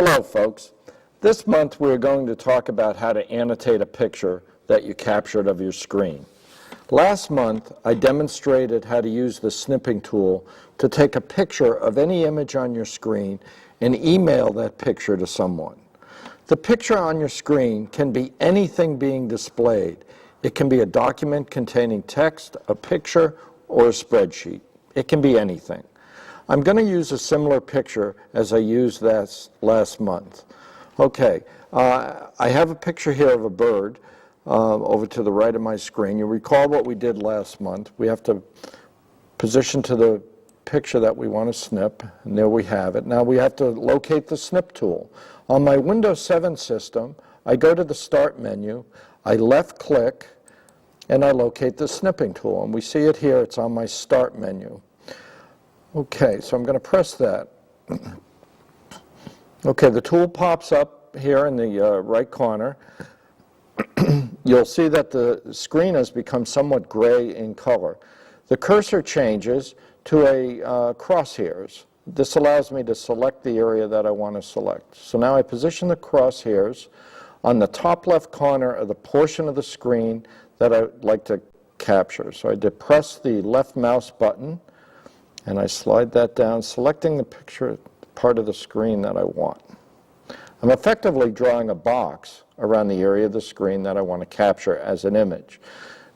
Hello folks. This month we're going to talk about how to annotate a picture that you captured of your screen. Last month I demonstrated how to use the snipping tool to take a picture of any image on your screen and email that picture to someone. The picture on your screen can be anything being displayed. It can be a document containing text, a picture, or a spreadsheet. It can be anything. I'm going to use a similar picture as I used last month. Okay, I have a picture here of a bird over to the right of my screen. You recall what we did last month. We have to position to the picture that we want to snip, and there we have it. Now we have to locate the snip tool. On my Windows 7 system, I go to the Start menu, I left-click, and I locate the snipping tool. And we see it here, it's on my Start menu. Okay, so I'm going to press that. Okay, the tool pops up here in the right corner. You'll see that the screen has become somewhat gray in color. The cursor changes to a crosshairs. This allows me to select the area that I want to select. So now I position the crosshairs on the top left corner of the portion of the screen that I'd like to capture. So I depress the left mouse button and I slide that down, selecting the picture part of the screen that I want. I'm effectively drawing a box around the area of the screen that I want to capture as an image.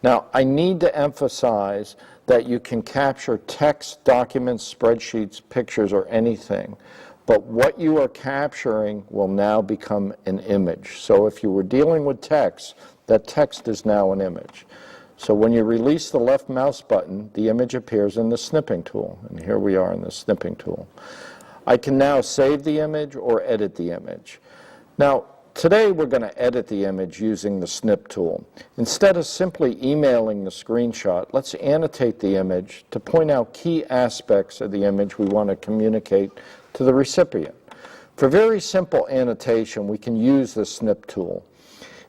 Now, I need to emphasize that you can capture text, documents, spreadsheets, pictures, or anything, but what you are capturing will now become an image. So if you were dealing with text, that text is now an image. So when you release the left mouse button, the image appears in the snipping tool. And here we are in the snipping tool. I can now save the image or edit the image. Now, today we're going to edit the image using the snip tool. Instead of simply emailing the screenshot, let's annotate the image to point out key aspects of the image we want to communicate to the recipient. For very simple annotation, we can use the snip tool.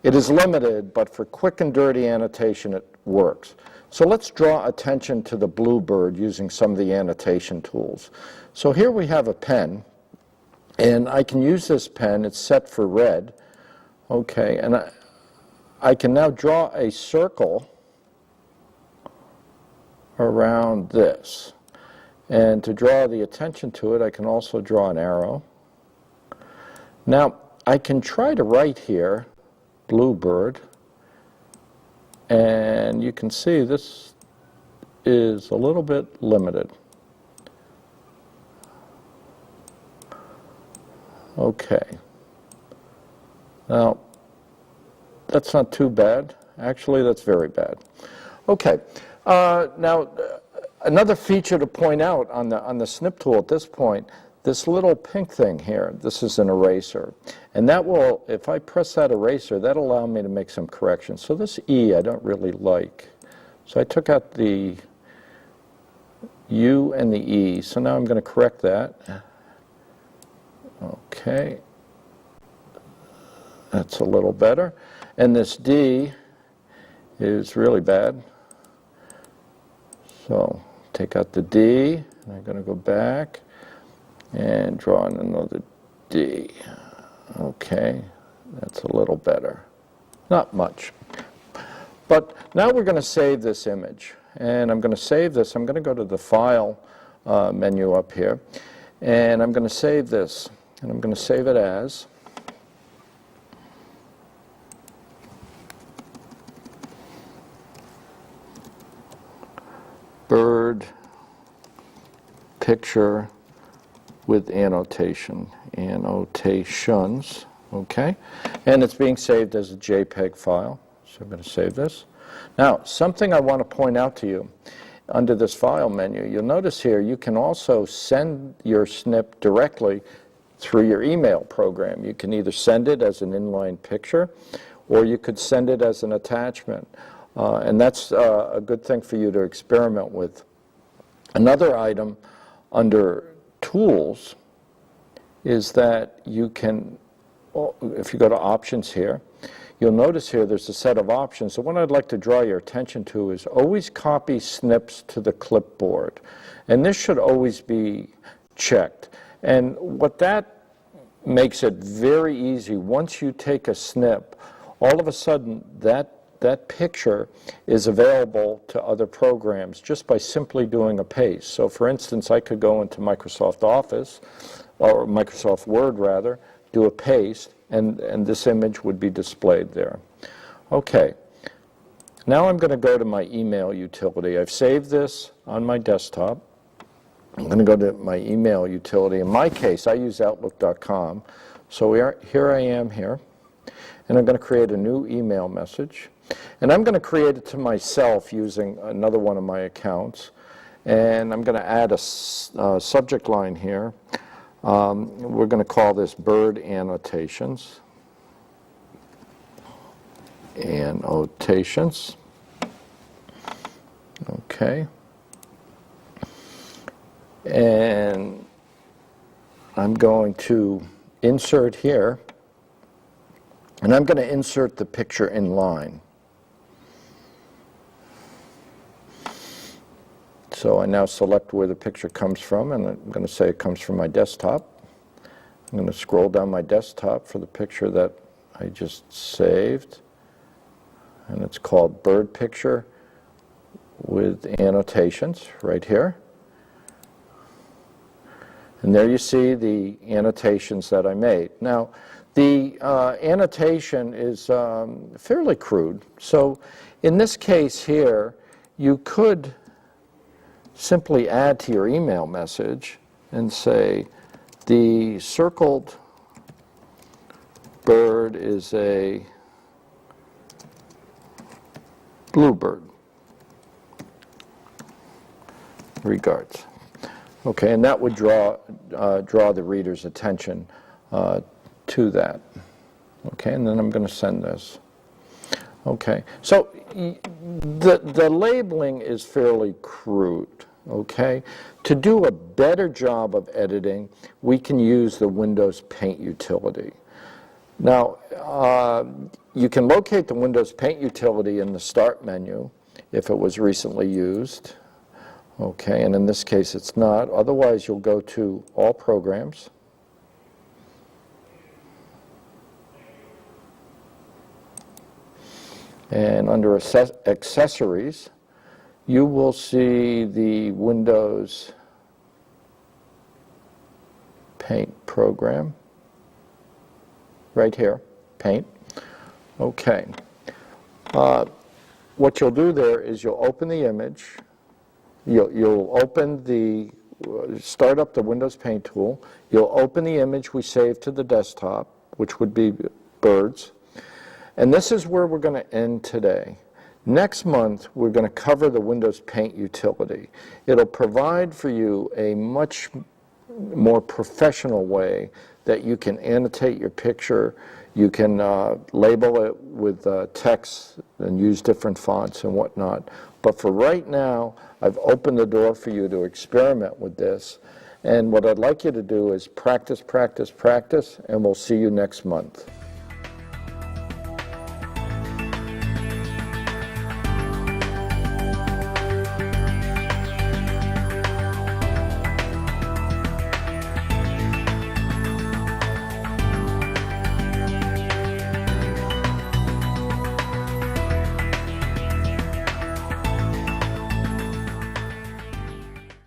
It is limited, but for quick and dirty annotation, it works. So let's draw attention to the blue bird using some of the annotation tools. So here we have a pen, and I can use this pen. It's set for red. Okay, and I can now draw a circle around this. And to draw the attention to it, I can also draw an arrow. Now, I can try to write here, Bluebird, and you can see this is a little bit limited. Okay. Now, that's not too bad. Actually, that's very bad. Okay. Now, another feature to point out on the snip tool at this point, this little pink thing here, this is an eraser. And that will, if I press that eraser, that'll allow me to make some corrections. So this E I don't really like. So I took out the U and the E. So now I'm going to correct that. Okay. That's a little better. And this D is really bad. So take out the D, and I'm going to go back and draw in another D. Okay, that's a little better. Not much. But now we're going to save this image. And I'm going to save this. I'm going to go to the File menu up here. And I'm going to save this. And I'm going to save it as bird picture with annotations, okay? And it's being saved as a JPEG file, so I'm going to save this. Now, something I want to point out to you, under this File menu, you'll notice here you can also send your snip directly through your email program. You can either send it as an inline picture, or you could send it as an attachment. And that's a good thing for you to experiment with. Another item under Tools is that you can, if you go to Options here, you'll notice here there's a set of options. The one I'd like to draw your attention to is always copy snips to the clipboard. And this should always be checked. And what that makes it very easy. Once you take a snip, all of a sudden that picture is available to other programs just by simply doing a paste. So for instance, I could go into Microsoft Office, or Microsoft Word rather, do a paste, and this image would be displayed there. Okay, now I'm going to go to my email utility. I've saved this on my desktop. I'm going to go to my email utility. In my case, I use Outlook.com. So here I am here, and I'm going to create a new email message. And I'm going to create it to myself using another one of my accounts. And I'm going to add a subject line here. We're going to call this Bird Annotations. Annotations. Okay. And I'm going to insert here, and I'm going to insert the picture in line. So I now select where the picture comes from, and I'm going to say it comes from my desktop. I'm going to scroll down my desktop for the picture that I just saved, and it's called Bird Picture with Annotations right here. And there you see the annotations that I made. Now, the annotation is fairly crude. So in this case here, you could simply add to your email message and say, the circled bird is a bluebird. Regards. Okay, and that would draw the reader's attention to that. Okay, and then I'm going to send this. Okay, so the labeling is fairly crude. Okay, to do a better job of editing, we can use the Windows Paint utility. Now, you can locate the Windows Paint utility in the Start menu if it was recently used. Okay, and in this case it's not. Otherwise, you'll go to All Programs. And under Accessories, you will see the Windows Paint program. Right here, Paint. Okay. What you'll do there is you'll open the image. You'll start up the Windows Paint tool. You'll open the image we saved to the desktop, which would be birds. And this is where we're going to end today. Next month, we're going to cover the Windows Paint utility. It'll provide for you a much more professional way that you can annotate your picture. You can label it with text and use different fonts and whatnot. But for right now, I've opened the door for you to experiment with this. And what I'd like you to do is practice, practice, practice, and we'll see you next month.